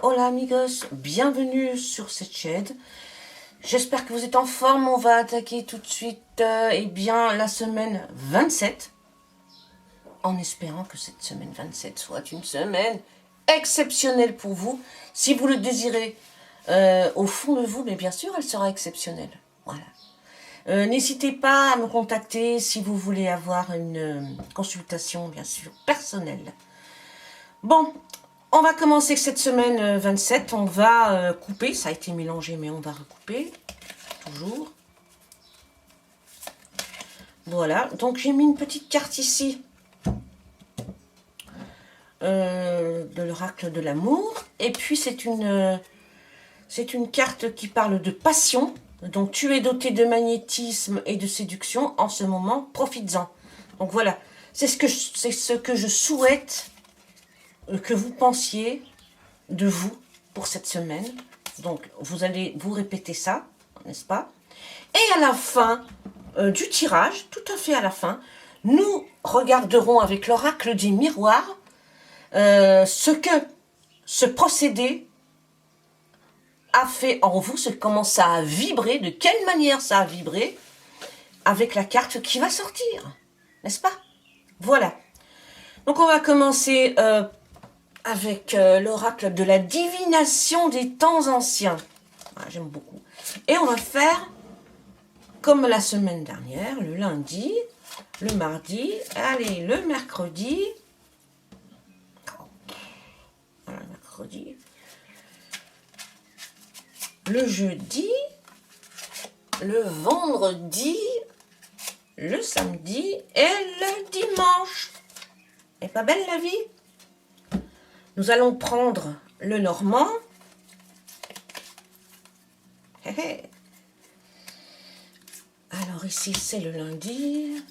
hola amigos, bienvenue sur cette chaîne. J'espère que vous êtes en forme. On va attaquer tout de suite la semaine 27. En espérant que cette semaine 27 soit une semaine exceptionnelle pour vous. Si vous le désirez au fond de vous, mais bien sûr, elle sera exceptionnelle. Voilà. N'hésitez pas à me contacter si vous voulez avoir une consultation, bien sûr, personnelle. Bon, on va commencer cette semaine 27. On va couper. Ça a été mélangé, mais on va recouper. Toujours. Voilà. Donc, j'ai mis une petite carte ici. De l'oracle de l'amour. Et puis, c'est une carte qui parle de passion. Donc, tu es doté de magnétisme et de séduction. En ce moment, profites-en. Donc, voilà. C'est ce que je souhaite que vous pensiez de vous pour cette semaine. Donc, vous allez vous répéter ça, n'est-ce pas? Et à la fin du tirage, tout à fait à la fin, nous regarderons avec l'oracle des miroirs ce que ce procédé a fait en vous, comment ça a vibré, de quelle manière ça a vibré, avec la carte qui va sortir, n'est-ce pas? Voilà. Donc, on va commencer avec l'oracle de la divination des temps anciens. Ah, j'aime beaucoup. Et on va faire comme la semaine dernière, le lundi, le mardi, allez, le mercredi. Voilà, mercredi. Le jeudi, le vendredi, le samedi et le dimanche. Est pas belle la vie? Nous allons prendre le normand. Alors ici, c'est le lundi,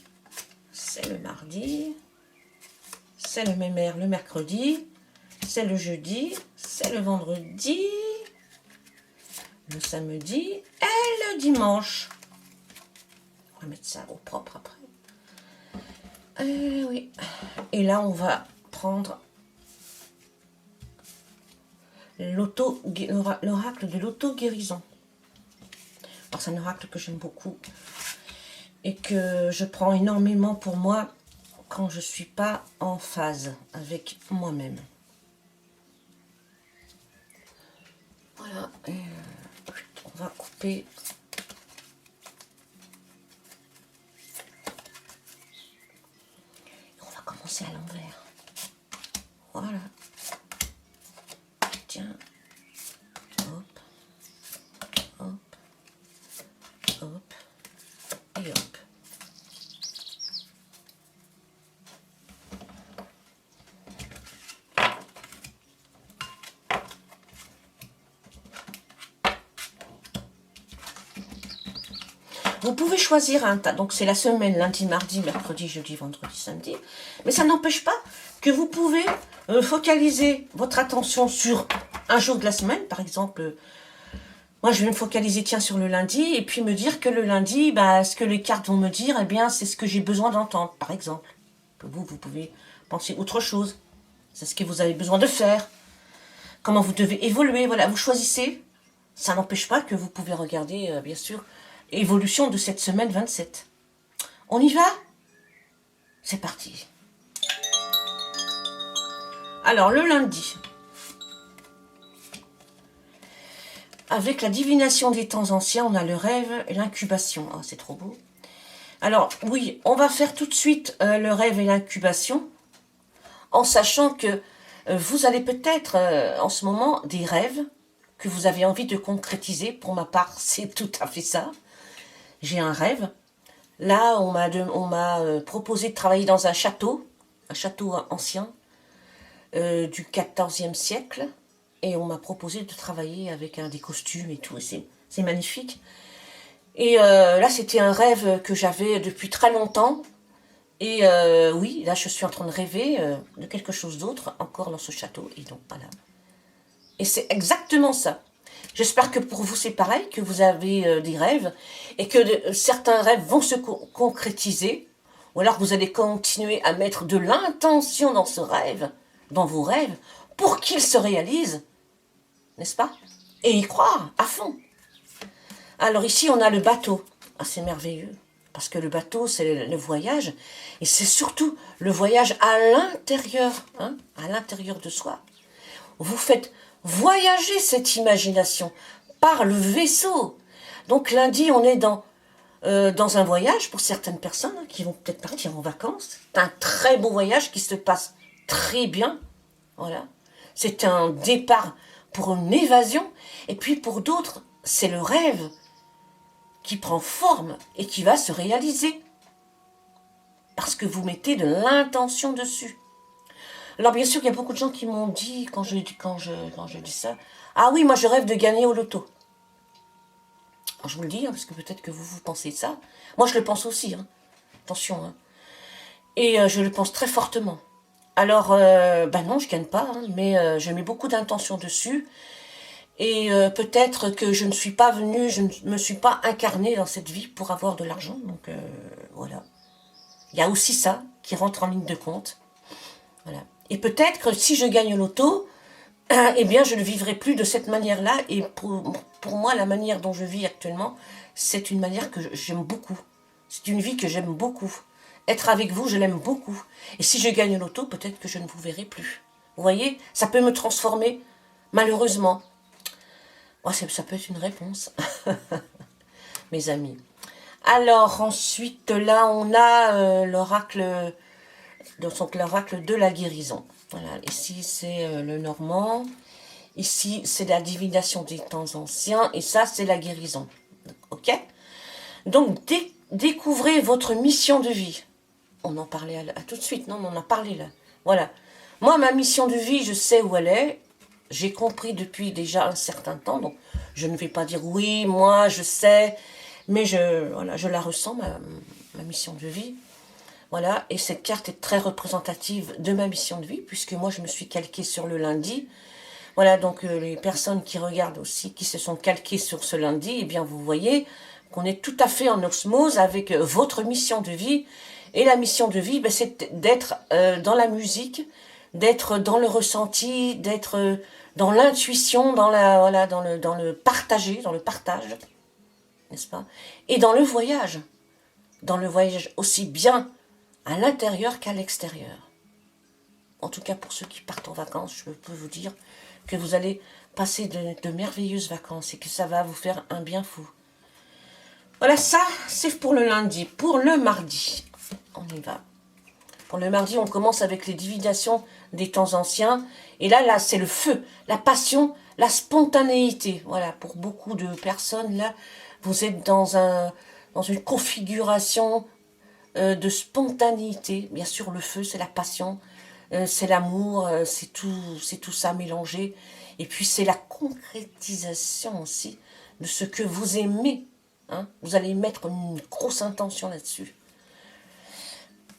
c'est le mardi, c'est le mémère le mercredi, c'est le jeudi, c'est le vendredi, le samedi et le dimanche. On va mettre ça au propre après. Oui. Et là, on va prendre l'oracle de l'auto-guérison. Alors, c'est un oracle que j'aime beaucoup et que je prends énormément pour moi quand je ne suis pas en phase avec moi-même. Voilà, et on va couper. On va commencer à l'envers. Voilà. Tiens. Hop. Hop. Hop. Et hop. Vous pouvez choisir un tas. Donc, c'est la semaine, lundi, mardi, mercredi, jeudi, vendredi, samedi. Mais ça n'empêche pas que vous pouvez focaliser votre attention sur un jour de la semaine. Par exemple, moi, je vais me focaliser, tiens, sur le lundi. Et puis, me dire que le lundi, ce que les cartes vont me dire, eh bien, c'est ce que j'ai besoin d'entendre, par exemple. Vous pouvez penser autre chose. C'est ce que vous avez besoin de faire. Comment vous devez évoluer. Voilà, vous choisissez. Ça n'empêche pas que vous pouvez regarder, bien sûr, évolution de cette semaine 27. On y va? C'est parti. Alors, le lundi. Avec la divination des temps anciens, on a le rêve et l'incubation. Oh, c'est trop beau. Alors, oui, on va faire tout de suite le rêve et l'incubation, en sachant que vous allez peut-être, en ce moment, des rêves que vous avez envie de concrétiser. Pour ma part, c'est tout à fait ça. J'ai un rêve. Là, on m'a proposé de travailler dans un château ancien du 14e siècle. Et on m'a proposé de travailler avec des costumes et tout. C'est magnifique. Et là, c'était un rêve que j'avais depuis très longtemps. Et oui, là, je suis en train de rêver de quelque chose d'autre, encore dans ce château. Et donc, voilà. Et c'est exactement ça. J'espère que pour vous, c'est pareil, que vous avez des rêves et que certains rêves vont se concrétiser. Ou alors, vous allez continuer à mettre de l'intention dans ce rêve, dans vos rêves, pour qu'ils se réalisent. n'est-ce pas? Et y croire à fond. Alors ici, on a le bateau. Ah, c'est merveilleux. Parce que le bateau, c'est le voyage. Et c'est surtout le voyage à l'intérieur. Hein, à l'intérieur de soi. Vous faites voyager cette imagination par le vaisseau. Donc lundi, on est dans un voyage pour certaines personnes hein, qui vont peut-être partir en vacances. C'est un très beau voyage qui se passe très bien. Voilà. C'est un départ pour une évasion. Et puis pour d'autres, c'est le rêve qui prend forme et qui va se réaliser. Parce que vous mettez de l'intention dessus. Alors bien sûr, il y a beaucoup de gens qui m'ont dit, quand je dis ça, « Ah oui, moi je rêve de gagner au loto. » Je vous le dis, hein, parce que peut-être que vous pensez ça. Moi je le pense aussi, hein. Attention. Hein. Et je le pense très fortement. Alors, ben non, je ne gagne pas, hein, mais je mets beaucoup d'intention dessus. Et peut-être que je ne suis pas venue, je ne me suis pas incarnée dans cette vie pour avoir de l'argent. Donc voilà. Il y a aussi ça qui rentre en ligne de compte. Voilà. Et peut-être que si je gagne au loto, eh bien je ne vivrai plus de cette manière-là. Et pour moi, la manière dont je vis actuellement, c'est une manière que j'aime beaucoup. C'est une vie que j'aime beaucoup. Être avec vous, je l'aime beaucoup. Et si je gagne au loto, peut-être que je ne vous verrai plus. Vous voyez, ça peut me transformer, malheureusement. Oh, ça peut être une réponse, mes amis. Alors, ensuite, là, on a l'oracle de la guérison. Voilà, ici, c'est le normand. Ici, c'est la divination des temps anciens. Et ça, c'est la guérison. Ok? Donc, découvrez votre mission de vie. On en parlait à tout de suite, non? On en a parlé là. Voilà. Moi, ma mission de vie, je sais où elle est. J'ai compris depuis déjà un certain temps. Donc, je ne vais pas dire oui, moi, je sais. Mais voilà, je la ressens, ma mission de vie. Voilà. Et cette carte est très représentative de ma mission de vie, puisque moi, je me suis calquée sur le lundi. Voilà, donc les personnes qui regardent aussi, qui se sont calquées sur ce lundi, eh bien, vous voyez qu'on est tout à fait en osmose avec votre mission de vie. Et la mission de vie, ben, c'est d'être dans la musique, d'être dans le ressenti, d'être dans l'intuition, dans le partager, dans le partage, n'est-ce pas? Et dans le voyage aussi bien à l'intérieur qu'à l'extérieur. En tout cas, pour ceux qui partent en vacances, je peux vous dire que vous allez passer de merveilleuses vacances et que ça va vous faire un bien fou. Voilà, ça, c'est pour le lundi. Pour le mardi, on y va. Pour le mardi, on commence avec les divinations des temps anciens. Et là, c'est le feu, la passion, la spontanéité. Voilà, pour beaucoup de personnes, là, vous êtes dans une configuration de spontanéité. Bien sûr, le feu, c'est la passion, c'est l'amour, c'est tout ça mélangé. Et puis, c'est la concrétisation aussi de ce que vous aimez. Hein. Vous allez mettre une grosse intention là-dessus.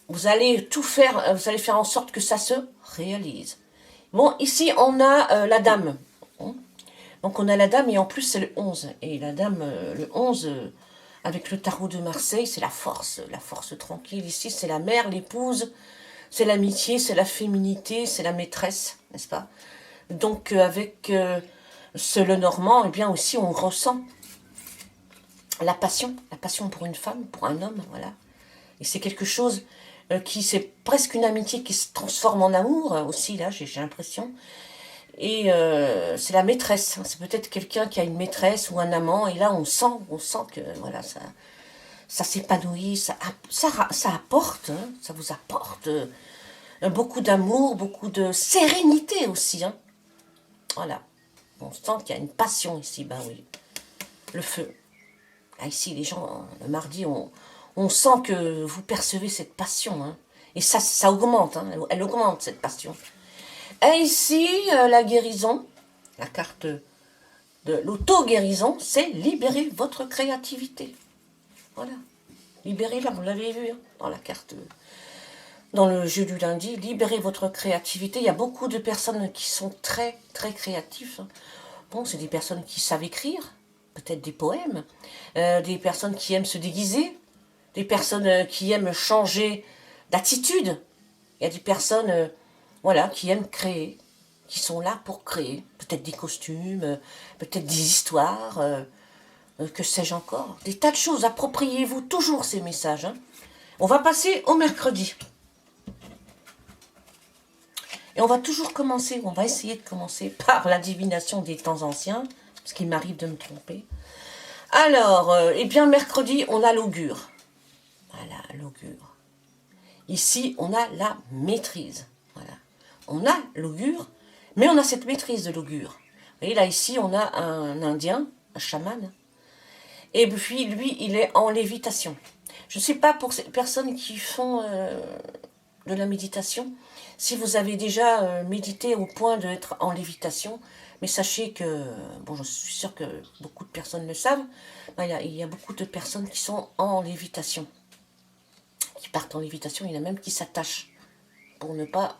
Vous allez tout faire, vous allez faire en sorte que ça se réalise. Bon, ici, on a la dame. Donc, on a la dame et en plus, c'est le 11. Et la dame, le 11, avec le tarot de Marseille, c'est la force tranquille. Ici, c'est la mère, l'épouse, c'est l'amitié, c'est la féminité, c'est la maîtresse, n'est-ce pas? Donc, avec le normand, eh bien aussi, on ressent la passion pour une femme, pour un homme, voilà. Et c'est quelque chose c'est presque une amitié qui se transforme en amour aussi, là, j'ai l'impression. Et c'est la maîtresse. C'est peut-être quelqu'un qui a une maîtresse ou un amant, et là, on sent que, voilà, ça s'épanouit, ça apporte, hein, ça vous apporte beaucoup d'amour, beaucoup de sérénité aussi, hein. Voilà. On sent qu'il y a une passion ici, ben oui. Le feu. Là, ici, les gens, le mardi, on sent que vous percevez cette passion. Hein. Et ça augmente, hein, elle augmente cette passion. Et ici, la guérison, la carte de l'auto-guérison, c'est libérer votre créativité. Voilà. Libérez-la, vous l'avez vu hein, dans la carte, dans le jeu du lundi. Libérez votre créativité. Il y a beaucoup de personnes qui sont très, très créatives. Hein. Bon, c'est des personnes qui savent écrire, peut-être des poèmes, des personnes qui aiment se déguiser, des personnes qui aiment changer d'attitude. Il y a des personnes voilà, qui aiment créer. qui sont là pour créer. Peut-être des costumes, peut-être des histoires, que sais-je encore. Des tas de choses. Appropriez-vous toujours ces messages. Hein. On va passer au mercredi. Et on va toujours commencer, on va essayer de commencer par la divination des temps anciens, parce qu'il m'arrive de me tromper. Alors, eh bien, mercredi, on a l'augure. Voilà, l'augure. Ici, on a la maîtrise. Voilà. On a l'augure, mais on a cette maîtrise de l'augure. Vous voyez, là, ici, on a un Indien, un chaman. Et puis, lui, il est en lévitation. Je ne sais pas pour ces personnes qui font de la méditation, si vous avez déjà médité au point d'être en lévitation, mais sachez que, bon, je suis sûre que beaucoup de personnes le savent, il y a beaucoup de personnes qui sont en lévitation, qui partent en lévitation, il y en a même qui s'attachent pour ne pas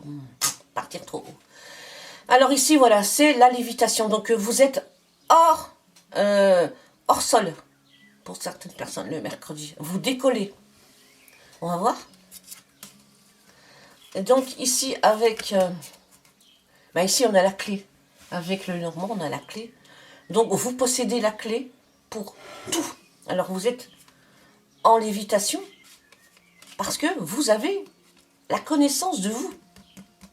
partir trop haut. Alors ici, voilà, c'est la lévitation. Donc vous êtes hors sol, pour certaines personnes, le mercredi. Vous décollez. On va voir. Et donc ici, avec... ici, on a la clé. Avec le normand, on a la clé. Donc vous possédez la clé pour tout. Alors vous êtes en lévitation parce que vous avez la connaissance de vous.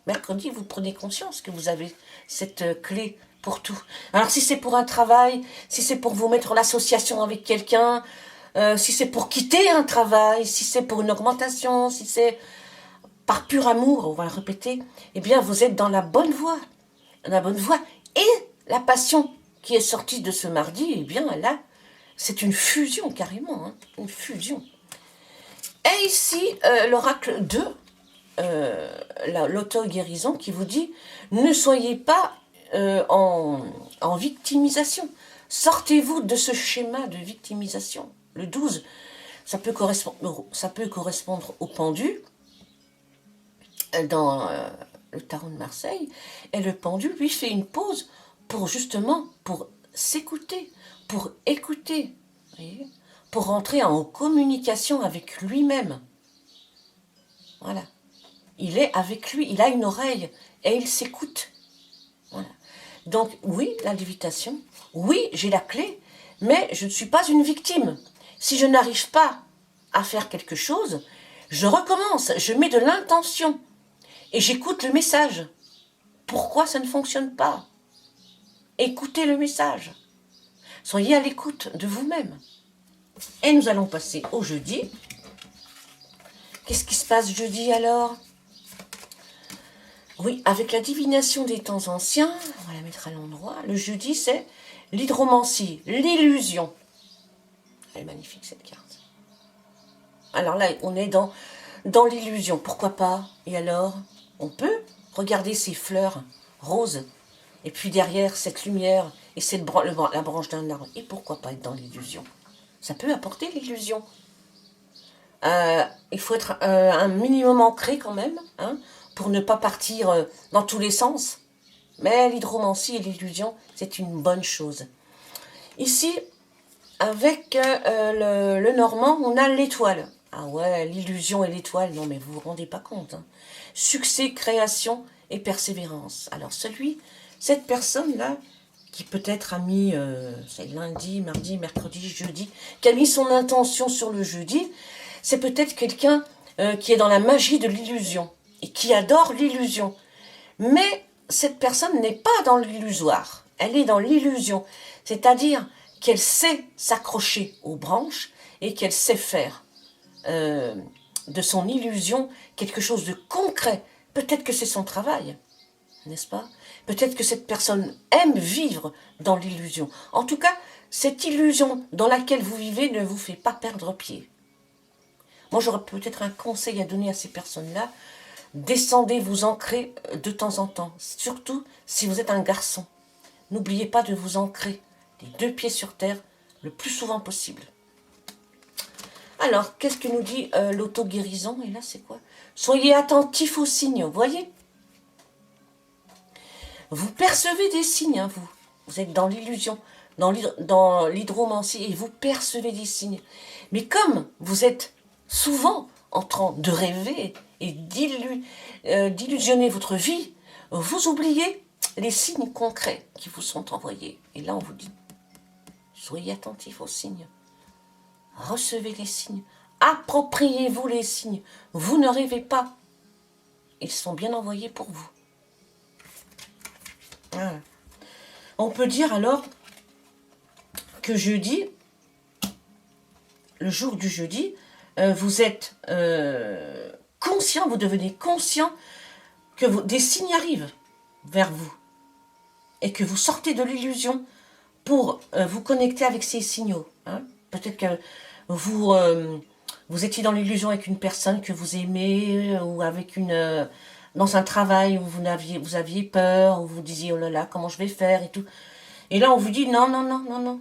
Mercredi, vous prenez conscience que vous avez cette clé pour tout. Alors si c'est pour un travail, si c'est pour vous mettre en association avec quelqu'un, si c'est pour quitter un travail, si c'est pour une augmentation, si c'est par pur amour, on va le répéter, eh bien vous êtes dans la bonne voie. La bonne voie. Et la passion qui est sortie de ce mardi, eh bien là, c'est une fusion carrément, hein, une fusion. Et ici, l'oracle 2, l'auto-guérison qui vous dit « Ne soyez pas en victimisation. Sortez-vous de ce schéma de victimisation. » Le 12, ça peut correspondre au pendu dans le tarot de Marseille. Et le pendu, lui, fait une pause pour justement, pour s'écouter, pour écouter, voyez, pour rentrer en communication avec lui-même. Voilà. Il est avec lui, il a une oreille et il s'écoute. Voilà. Donc oui, la lévitation, oui, j'ai la clé, mais je ne suis pas une victime. Si je n'arrive pas à faire quelque chose, je recommence, je mets de l'intention et j'écoute le message. Pourquoi ça ne fonctionne pas? Écoutez le message. Soyez à l'écoute de vous-même. Et nous allons passer au jeudi. Qu'est-ce qui se passe jeudi alors? Oui, avec la divination des temps anciens, on va la mettre à l'endroit. Le jeudi, c'est l'hydromancie, l'illusion. Elle est magnifique cette carte. Alors là, on est dans l'illusion. Pourquoi pas? Et alors, on peut regarder ces fleurs roses. Et puis derrière, cette lumière et la branche d'un arbre. Et pourquoi pas être dans l'illusion? Ça peut apporter l'illusion. Il faut être un minimum ancré quand même, hein, pour ne pas partir dans tous les sens. Mais l'hydromancie et l'illusion, c'est une bonne chose. Ici, avec le normand, on a l'étoile. Ah ouais, l'illusion et l'étoile, non mais vous vous rendez pas compte. Hein. Succès, création et persévérance. Alors cette personne-là, qui peut-être a mis, c'est lundi, mardi, mercredi, jeudi, qui a mis son intention sur le jeudi, c'est peut-être quelqu'un qui est dans la magie de l'illusion et qui adore l'illusion. Mais cette personne n'est pas dans l'illusoire, elle est dans l'illusion. C'est-à-dire qu'elle sait s'accrocher aux branches et qu'elle sait faire de son illusion quelque chose de concret. Peut-être que c'est son travail, n'est-ce pas? Peut-être que cette personne aime vivre dans l'illusion. En tout cas, cette illusion dans laquelle vous vivez ne vous fait pas perdre pied. Moi, j'aurais peut-être un conseil à donner à ces personnes-là. Descendez, vous ancrez de temps en temps. Surtout si vous êtes un garçon. N'oubliez pas de vous ancrer les 2 pieds sur terre le plus souvent possible. Alors, qu'est-ce que nous dit l'auto-guérison? Et là, c'est quoi? Soyez attentifs aux signes, vous voyez? Vous percevez des signes, hein, vous. Vous êtes dans l'illusion, dans l'hydromancie, et vous percevez des signes. Mais comme vous êtes souvent en train de rêver et d'illusionner votre vie, vous oubliez les signes concrets qui vous sont envoyés. Et là, on vous dit, soyez attentifs aux signes. Recevez les signes. Appropriez-vous les signes. Vous ne rêvez pas. Ils sont bien envoyés pour vous. Voilà. On peut dire alors que jeudi, le jour du jeudi, vous êtes conscient, vous devenez conscient que des signes arrivent vers vous et que vous sortez de l'illusion pour vous connecter avec ces signaux. Hein. Peut-être que vous étiez dans l'illusion avec une personne que vous aimez ou avec dans un travail où vous aviez peur, où vous disiez oh là là, comment je vais faire et tout. Et là, on vous dit non, non, non, non, non.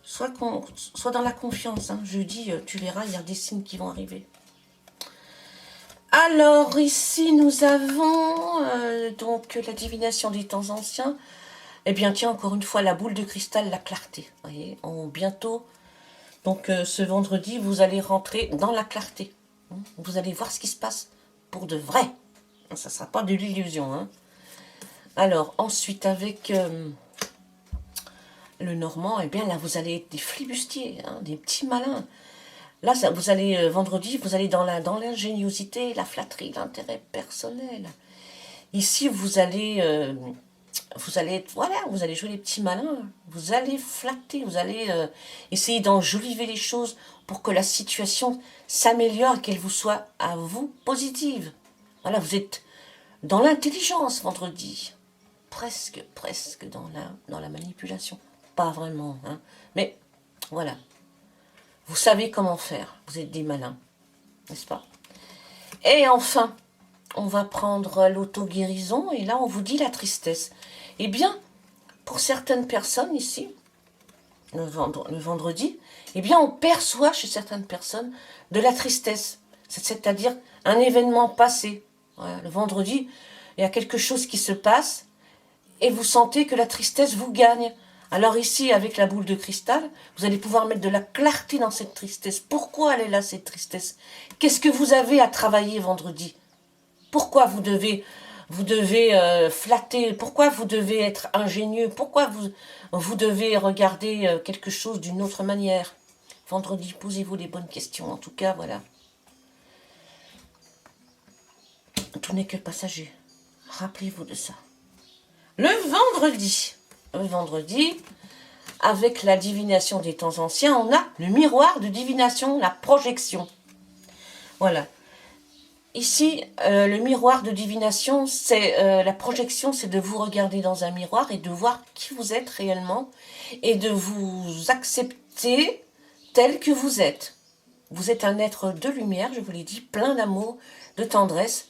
Sois dans la confiance. Hein. Jeudi, tu verras, il y a des signes qui vont arriver. Alors, ici, nous avons donc la divination des temps anciens. Eh bien, tiens, encore une fois, la boule de cristal, la clarté. Vous voyez, bientôt, donc ce vendredi, vous allez rentrer dans la clarté. Vous allez voir ce qui se passe pour de vrai. Ça ne sera pas de l'illusion. Hein. Alors, ensuite, avec le Normand, eh bien là, vous allez être des flibustiers, hein, des petits malins. Là, vous allez, vendredi, vous allez dans l'ingéniosité, la flatterie, l'intérêt personnel. Ici, vous allez jouer les petits malins. Vous allez flatter, vous allez essayer d'enjoliver les choses pour que la situation s'améliore et qu'elle vous soit, à vous, positive. Voilà, vous êtes dans l'intelligence, vendredi. Presque dans la manipulation. Pas vraiment, hein. Mais voilà. Vous savez comment faire. Vous êtes des malins, n'est-ce pas? Et enfin, on va prendre l'auto-guérison et là, on vous dit la tristesse. Eh bien, pour certaines personnes ici, le vendredi, eh bien, on perçoit chez certaines personnes de la tristesse. C'est-à-dire un événement passé. Voilà, le vendredi, il y a quelque chose qui se passe et vous sentez que la tristesse vous gagne. Alors ici, avec la boule de cristal, vous allez pouvoir mettre de la clarté dans cette tristesse. Pourquoi elle est là, cette tristesse? Qu'est-ce que vous avez à travailler vendredi? Pourquoi vous devez flatter? Pourquoi vous devez être ingénieux? Pourquoi vous devez regarder quelque chose d'une autre manière? Vendredi, posez-vous les bonnes questions. En tout cas, voilà. Tout n'est que passager. Rappelez-vous de ça. Le vendredi, avec la divination des temps anciens, on a le miroir de divination, la projection. Voilà. Ici, le miroir de divination, c'est la projection, c'est de vous regarder dans un miroir et de voir qui vous êtes réellement et de vous accepter tel que vous êtes. Vous êtes un être de lumière, je vous l'ai dit, plein d'amour, de tendresse.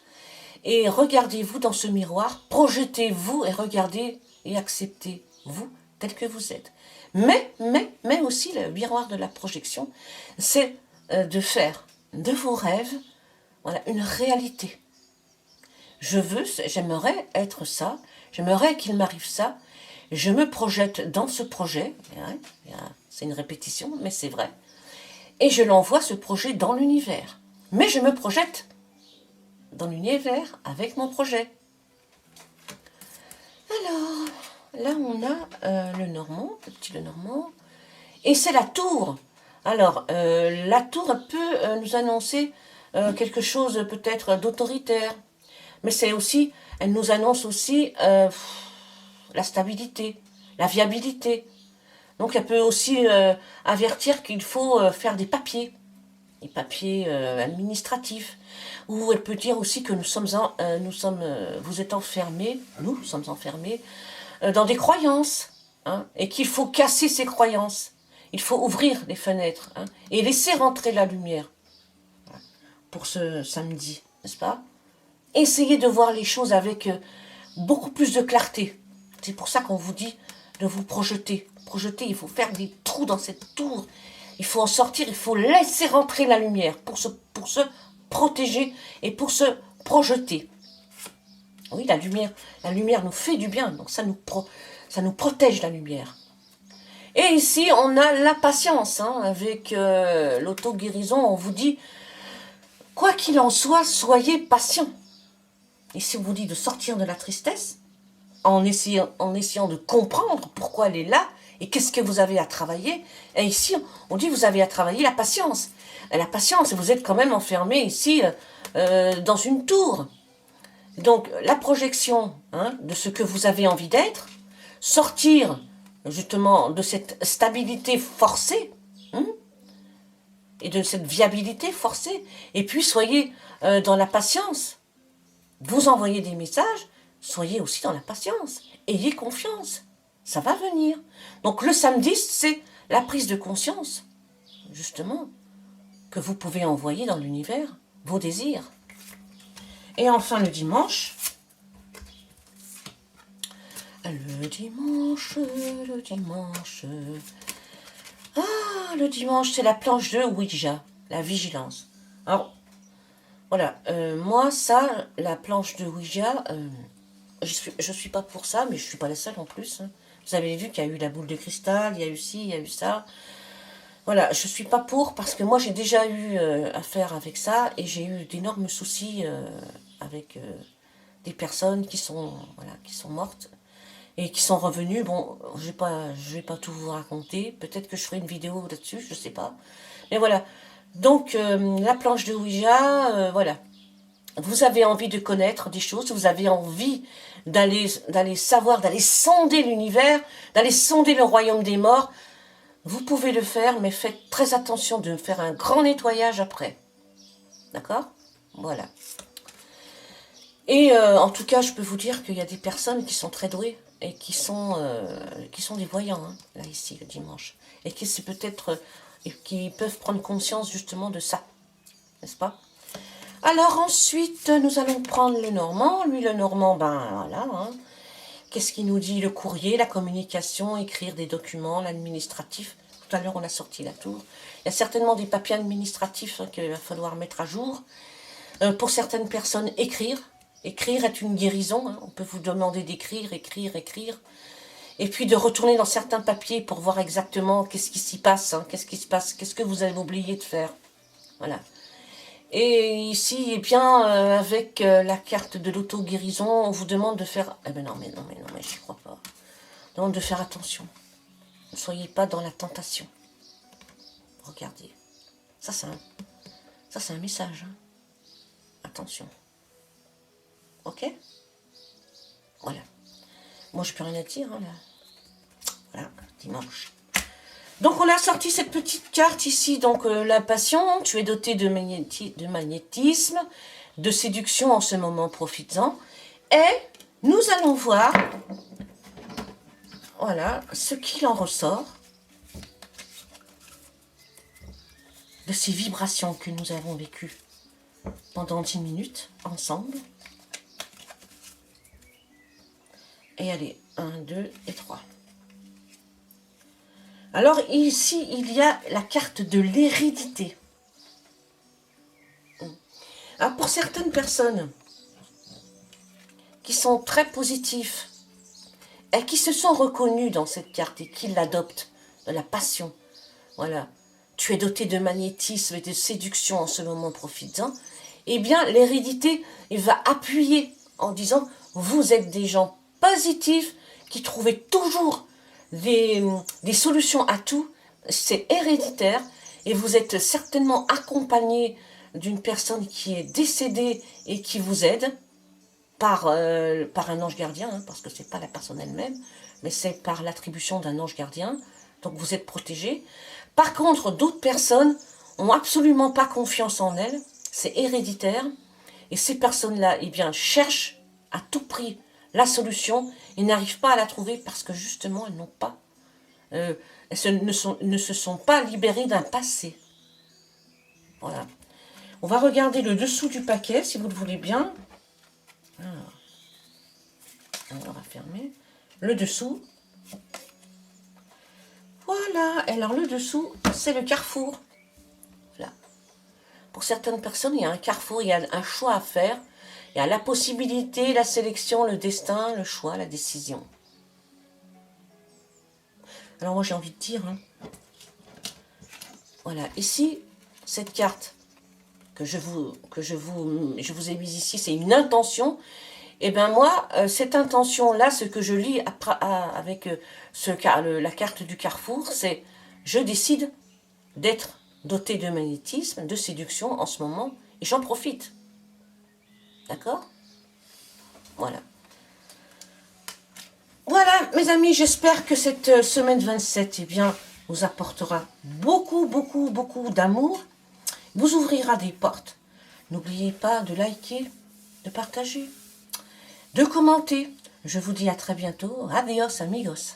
Et regardez-vous dans ce miroir, projetez-vous et regardez et acceptez-vous tel que vous êtes. Mais aussi, le miroir de la projection, c'est de faire de vos rêves une réalité. J'aimerais être ça, j'aimerais qu'il m'arrive ça, je me projette dans ce projet, c'est une répétition, mais c'est vrai, et je l'envoie ce projet dans l'univers. Mais je me projette dans l'univers avec mon projet. Alors, là on a le Normand, le petit Normand, et c'est la tour. Alors, la tour peut nous annoncer quelque chose peut-être d'autoritaire, mais elle nous annonce aussi la stabilité, la viabilité. Donc elle peut aussi avertir qu'il faut faire des papiers administratifs. Ou elle peut dire aussi que nous sommes enfermés dans des croyances, hein, et qu'il faut casser ces croyances. Il faut ouvrir les fenêtres, hein, et laisser rentrer la lumière. Pour ce samedi, n'est-ce pas? Essayez de voir les choses avec beaucoup plus de clarté. C'est pour ça qu'on vous dit de vous projeter. Projeter, il faut faire des trous dans cette tour. Il faut en sortir, il faut laisser rentrer la lumière pour se protéger et pour se projeter. Oui, la lumière nous fait du bien, donc ça nous protège, la lumière. Et ici, on a la patience, hein, avec l'auto-guérison, on vous dit, quoi qu'il en soit, soyez patient. Ici, on vous dit de sortir de la tristesse, en essayant de comprendre pourquoi elle est là et qu'est-ce que vous avez à travailler. Et ici, on dit vous avez à travailler la patience. Et la patience, vous êtes quand même enfermé ici dans une tour. Donc, la projection de ce que vous avez envie d'être, sortir justement de cette stabilité forcée et de cette viabilité forcée, et puis soyez dans la patience. Vous envoyez des messages, soyez aussi dans la patience. Ayez confiance, ça va venir. Donc le samedi, c'est la prise de conscience, justement, que vous pouvez envoyer dans l'univers, vos désirs. Et enfin le dimanche, le dimanche, c'est la planche de Ouija, la vigilance. Alors, voilà, moi, ça, la planche de Ouija, je suis pas pour ça, mais je suis pas la seule en plus. Vous avez vu qu'il y a eu la boule de cristal, il y a eu ci, il y a eu ça. Voilà, je suis pas pour parce que moi, j'ai déjà eu affaire avec ça et j'ai eu d'énormes soucis avec des personnes qui sont, voilà, qui sont mortes et qui sont revenus. Bon, je vais pas tout vous raconter. Peut-être que je ferai une vidéo là-dessus, je sais pas. Mais voilà. Donc, la planche de Ouija, voilà. Vous avez envie de connaître des choses, vous avez envie d'aller savoir, d'aller sonder l'univers, d'aller sonder le royaume des morts. Vous pouvez le faire, mais faites très attention de faire un grand nettoyage après. D'accord? Voilà. Et en tout cas, je peux vous dire qu'il y a des personnes qui sont très douées et qui sont des voyants, là, ici, le dimanche. Et qui c'est peut-être qui peuvent prendre conscience justement de ça. N'est-ce pas? Alors ensuite, nous allons prendre le Normand. Lui, le Normand, ben voilà. Qu'est-ce qu'il nous dit? Le courrier, la communication, écrire des documents, l'administratif. Tout à l'heure, on a sorti la tour. Il y a certainement des papiers administratifs qu'il va falloir mettre à jour. Pour certaines personnes, écrire. Écrire est une guérison. On peut vous demander d'écrire, écrire. Et puis de retourner dans certains papiers pour voir exactement qu'est-ce qui s'y passe. Qu'est-ce qui se passe? Qu'est-ce que vous avez oublié de faire? Voilà. Et ici, eh bien, avec la carte de l'auto-guérison, on vous demande de faire... Eh ben non, mais j'y crois pas. On demande de faire attention. Ne soyez pas dans la tentation. Regardez. Ça, c'est un message. Attention. Ok? Voilà. Moi, je peux rien à dire, là. Voilà, dimanche. Donc, on a sorti cette petite carte ici. Donc, la passion, tu es doté de magnétisme, de séduction en ce moment, profites-en. Et nous allons voir, voilà, ce qu'il en ressort de ces vibrations que nous avons vécues pendant 10 minutes ensemble. Et allez, 1, 2 et 3. Alors ici, il y a la carte de l'hérédité. Alors pour certaines personnes qui sont très positifs et qui se sont reconnues dans cette carte et qui l'adoptent, de la passion, voilà, tu es doté de magnétisme et de séduction en ce moment, profites-en, eh bien l'hérédité, il va appuyer en disant, vous êtes des gens positifs qui trouvent toujours des solutions à tout, c'est héréditaire et vous êtes certainement accompagné d'une personne qui est décédée et qui vous aide par un ange gardien, parce que c'est pas la personne elle-même, mais c'est par l'attribution d'un ange gardien, donc vous êtes protégé. Par contre, d'autres personnes ont absolument pas confiance en elles, c'est héréditaire, et ces personnes-là, eh bien, cherchent à tout prix la solution, ils n'arrivent pas à la trouver parce que justement, elles n'ont pas, elles ne se sont pas libérées d'un passé. Voilà. On va regarder le dessous du paquet, si vous le voulez bien. Alors, on va fermer. Le dessous. Voilà. Alors, le dessous, c'est le carrefour. Voilà. Pour certaines personnes, il y a un carrefour, il y a un choix à faire. Il y a la possibilité, la sélection, le destin, le choix, la décision. Alors moi j'ai envie de dire, voilà, ici, cette carte que je vous ai mise ici, c'est une intention. Et bien moi, cette intention-là, ce que je lis avec la carte du carrefour, c'est je décide d'être doté de magnétisme, de séduction en ce moment, et j'en profite. D'accord? Voilà. Voilà, mes amis, j'espère que cette semaine 27, eh bien, vous apportera beaucoup, beaucoup, beaucoup d'amour, vous ouvrira des portes. N'oubliez pas de liker, de partager, de commenter. Je vous dis à très bientôt. Adios, amigos.